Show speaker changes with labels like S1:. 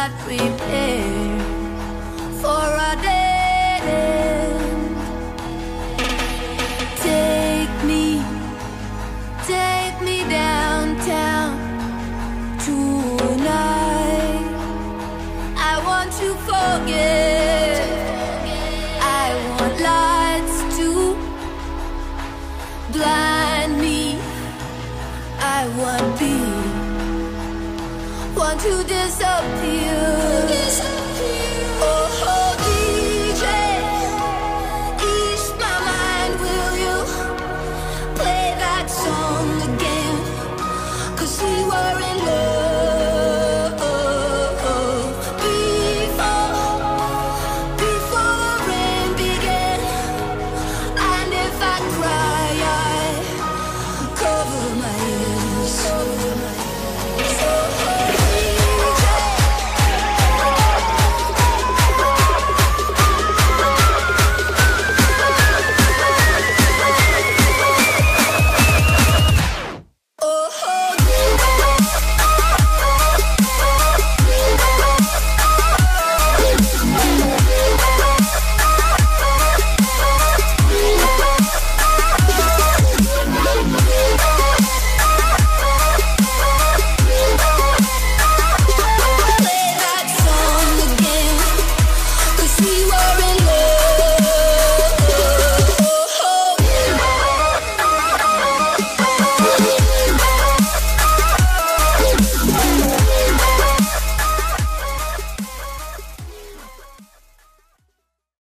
S1: not prepared for a dead end. Take me downtown tonight. I want to forget. I want lights to blind me. I want to disappear.